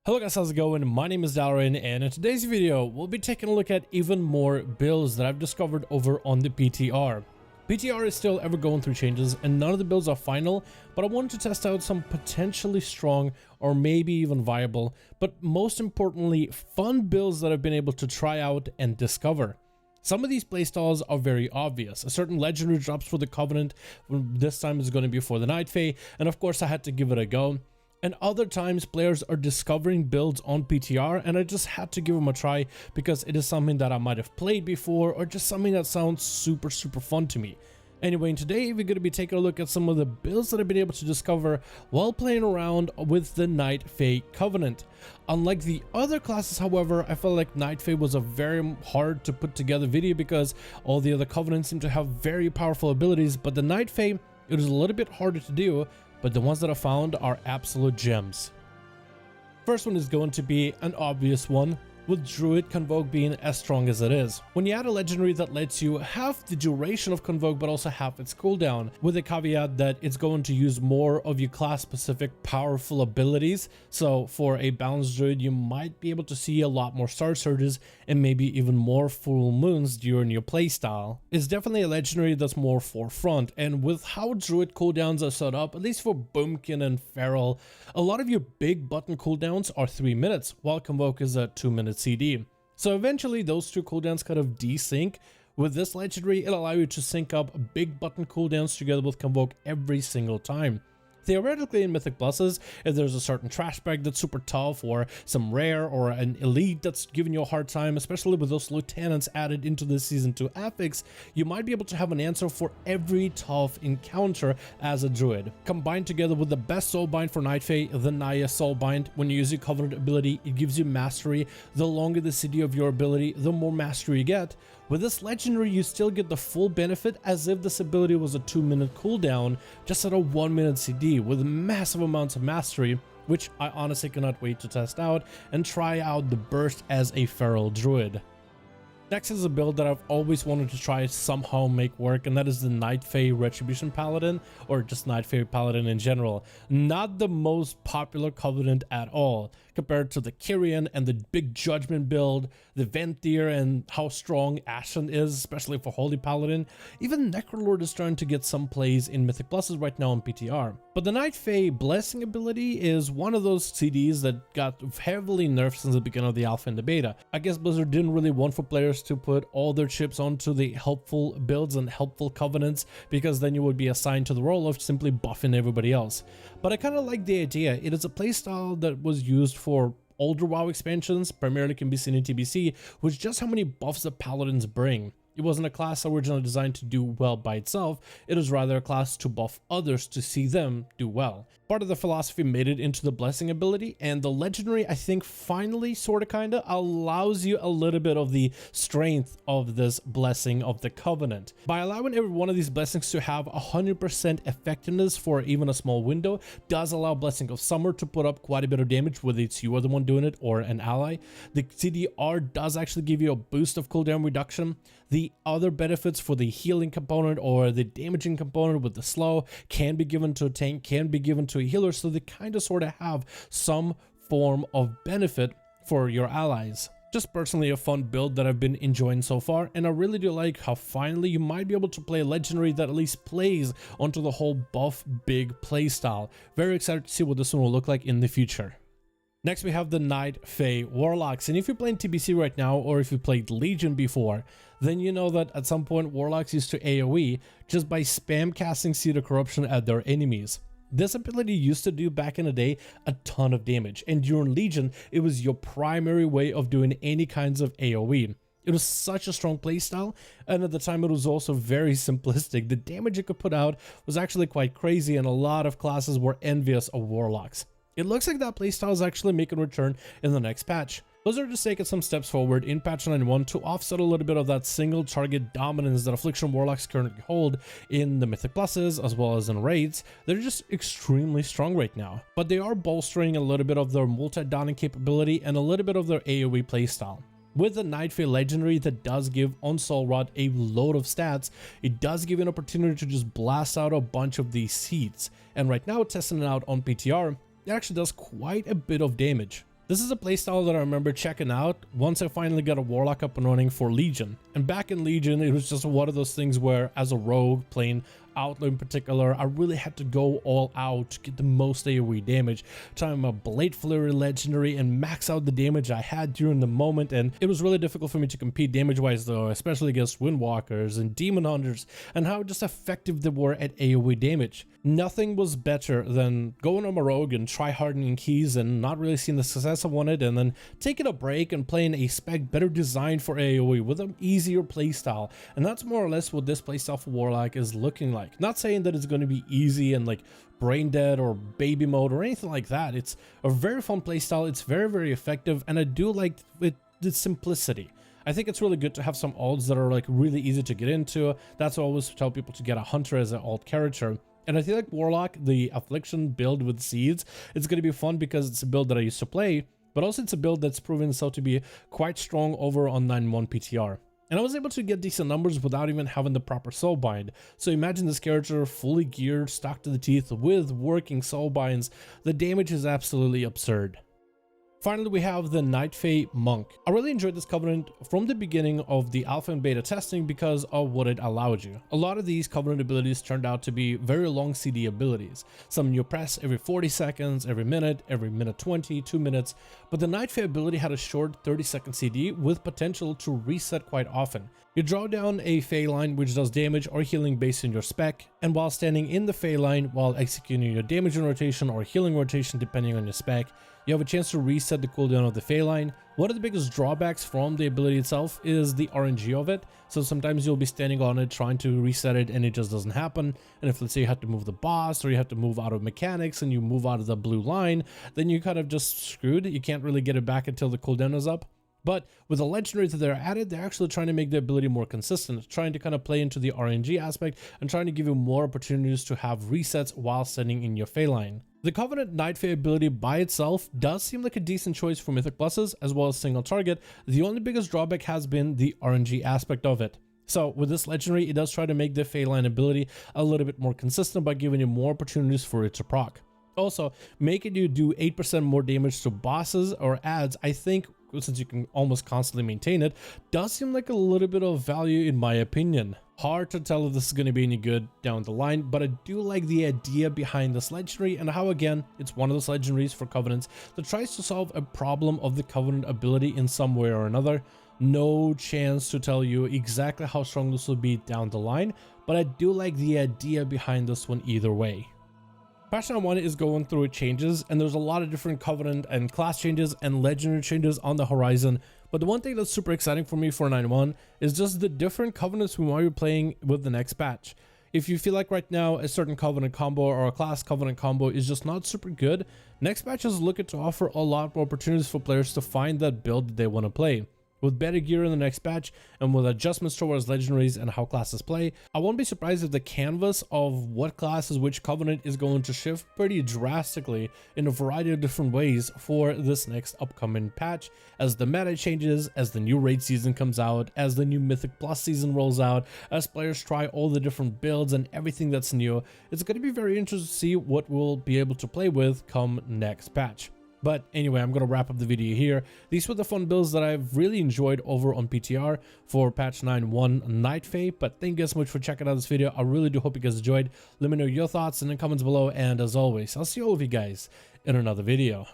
Hello guys, how's it going? My name is Dalaran, and in today's video, we'll be taking a look at even more builds that I've discovered over on the PTR. PTR is still ever going through changes, and none of the builds are final, but I wanted to test out some potentially strong or maybe even viable, but most importantly, fun builds that I've been able to try out and discover. Some of these playstyles are very obvious. A certain legendary drops for the Covenant, this time is going to be for the Night Fae, and of course I had to give it a go. And other times players are discovering builds on PTR and I just had to give them a try because it is something that I might have played before or just something that sounds super fun to me. Anyway, today we're going to be taking a look at some of the builds that I've been able to discover while playing around with the Night Fae Covenant. Unlike the other classes, however, I felt like Night Fae was a very hard to put together video because all the other Covenants seem to have very powerful abilities, but the Night Fae, it was a little bit harder to do, but the ones that I found are absolute gems. First one is going to be an obvious one, with Druid Convoke being as strong as it is. When you add a legendary that lets you have the duration of Convoke but also have its cooldown, with the caveat that it's going to use more of your class specific powerful abilities, so for a balanced Druid you might be able to see a lot more Star Surges and maybe even more full moons during your playstyle. It's definitely a legendary that's more forefront, and with how Druid cooldowns are set up, at least for Boomkin and Feral, a lot of your big button cooldowns are 3 minutes, while Convoke is a 2-minute CD. So eventually those two cooldowns kind of desync. With this legendary, it allows you to sync up big button cooldowns together with Convoke every single time. Theoretically, in Mythic Pluses, if there's a certain trash bag that's super tough, or some rare or an elite that's giving you a hard time, especially with those lieutenants added into the Season 2 affix, you might be able to have an answer for every tough encounter as a Druid. Combined together with the best Soulbind for Night Fae, the Naya Soulbind, when you use your Covenant ability, it gives you mastery. The longer the CD of your ability, the more mastery you get. With this legendary, you still get the full benefit as if this ability was a 2-minute cooldown, just at a 1-minute CD with massive amounts of mastery, which I honestly cannot wait to test out and try out the burst as a Feral Druid. Next is a build that I've always wanted to try somehow make work, and that is the Night Fae Retribution Paladin, or just Night Fae Paladin in general. Not the most popular Covenant at all, compared to the Kyrian and the big Judgment build, the Venthyr and how strong Ashen is, especially for Holy Paladin. Even Necrolord is trying to get some plays in Mythic Pluses right now on PTR. But the Night Fae Blessing ability is one of those CDs that got heavily nerfed since the beginning of the alpha and the beta. I guess Blizzard didn't really want for players to put all their chips onto the helpful builds and helpful covenants, because then you would be assigned to the role of simply buffing everybody else. But I kind of like the idea. It is a playstyle that was used for older WoW expansions, primarily can be seen in TBC, which just how many buffs the Paladins bring. It wasn't a class originally designed to do well by itself, it is rather a class to buff others to see them do well. Part of the philosophy made it into the blessing ability, and the legendary, I think, finally sorta kinda allows you a little bit of the strength of this blessing of the Covenant. By allowing every one of these blessings to have 100% effectiveness for even a small window, does allow Blessing of Summer to put up quite a bit of damage, whether it's you are the one doing it or an ally. The CDR does actually give you a boost of cooldown reduction. The other benefits for the healing component or the damaging component with the slow can be given to a tank, can be given to a healer, so they kind of sort of have some form of benefit for your allies. Just personally a fun build that I've been enjoying so far, and I really do like how finally you might be able to play a legendary that at least plays onto the whole buff big playstyle. Very excited to see what this one will look like in the future. Next we have the Night Fae Warlocks, and if you're playing TBC right now, or if you played Legion before, then you know that at some point Warlocks used to AoE just by spam casting Seed of Corruption at their enemies. This ability used to do back in the day a ton of damage, and during Legion it was your primary way of doing any kinds of AoE. It was such a strong playstyle, and at the time it was also very simplistic. The damage it could put out was actually quite crazy, and a lot of classes were envious of Warlocks. It looks like that playstyle is actually making a return in the next patch. Blizzard has taken some steps forward in patch 9.1 to offset a little bit of that single target dominance that Affliction Warlocks currently hold in the Mythic Pluses as well as in raids. They're just extremely strong right now, but they are bolstering a little bit of their multi-downing capability and a little bit of their AoE playstyle. With the Night Fae legendary that does give on Soul Rod a load of stats, it does give you an opportunity to just blast out a bunch of these seeds, and right now testing it out on PTR, it actually does quite a bit of damage. This is a playstyle that I remember checking out once I finally got a Warlock up and running for Legion. And back in Legion, it was just one of those things where, as a rogue playing Outlaw in particular, I really had to go all out to get the most AoE damage. Time a Blade Flurry legendary and max out the damage I had during the moment, and it was really difficult for me to compete damage-wise though, especially against Windwalkers and Demon Hunters, and how just effective they were at AoE damage. Nothing was better than going on my rogue and try-hardening keys and not really seeing the success I wanted, and then taking a break and playing a spec better designed for AoE with an easier playstyle. And that's more or less what this playstyle for Warlock is looking like. Not saying that it's going to be easy and like brain dead or baby mode or anything like that. It's a very fun playstyle. It's very effective, and I do like the simplicity. I think it's really good to have some alts that are like really easy to get into. That's why I always tell people to get a hunter as an alt character. And I feel like Warlock, the Affliction build with Seeds, it's going to be fun because it's a build that I used to play, but also it's a build that's proven itself to be quite strong over on 9.1 PTR. And I was able to get decent numbers without even having the proper soulbind. So imagine this character fully geared, stocked to the teeth with working soulbinds. The damage is absolutely absurd. Finally, we have the Night Fae Monk. I really enjoyed this Covenant from the beginning of the alpha and beta testing because of what it allowed you. A lot of these Covenant abilities turned out to be very long CD abilities. Some you press every 40 seconds, every minute 20, 2 minutes, but the Night Fae ability had a short 30-second CD with potential to reset quite often. You draw down a Fae line which does damage or healing based on your spec, and while standing in the Fae line while executing your damage rotation or healing rotation depending on your spec, you have a chance to reset the cooldown of the Fae line. One of the biggest drawbacks from the ability itself is the RNG of it. So sometimes you'll be standing on it trying to reset it and it just doesn't happen. And if, let's say, you have to move the boss or you have to move out of mechanics and you move out of the blue line, then you kind of just screwed. You can't really get it back until the cooldown is up. But with the legendaries that they're added, they're actually trying to make the ability more consistent, trying to kind of play into the RNG aspect and trying to give you more opportunities to have resets while standing in your Fae line. The Covenant Night Fae ability by itself does seem like a decent choice for Mythic Pluses as well as single target. The only biggest drawback has been the RNG aspect of it. So with this legendary, it does try to make the Fae line ability a little bit more consistent by giving you more opportunities for it to proc. Also, making you do 8% more damage to bosses or adds, I think, since you can almost constantly maintain it, does seem like a little bit of value in my opinion. Hard to tell if this is going to be any good down the line, but I do like the idea behind this legendary and how, again, it's one of those legendaries for Covenants that tries to solve a problem of the Covenant ability in some way or another. No chance to tell you exactly how strong this will be down the line, but I do like the idea behind this one either way. Patch 9.1 is going through its changes, and there's a lot of different Covenant and class changes and legendary changes on the horizon. But the one thing that's super exciting for me for 9.1 is just the different Covenants we might be playing with the next patch. If you feel like right now a certain Covenant combo or a class Covenant combo is just not super good, next patch is looking to offer a lot more opportunities for players to find that build that they want to play. With better gear in the next patch and with adjustments towards legendaries and how classes play, I won't be surprised if the canvas of what classes which Covenant is going to shift pretty drastically in a variety of different ways for this next upcoming patch as the meta changes, as the new raid season comes out, as the new Mythic Plus season rolls out, as players try all the different builds and everything that's new. It's going to be very interesting to see what we'll be able to play with come next patch. But anyway, I'm going to wrap up the video here. These were the fun builds that I've really enjoyed over on PTR for patch 9.1 Night Fae. But thank you guys so much for checking out this video. I really do hope you guys enjoyed. Let me know your thoughts in the comments below. And as always, I'll see all of you guys in another video.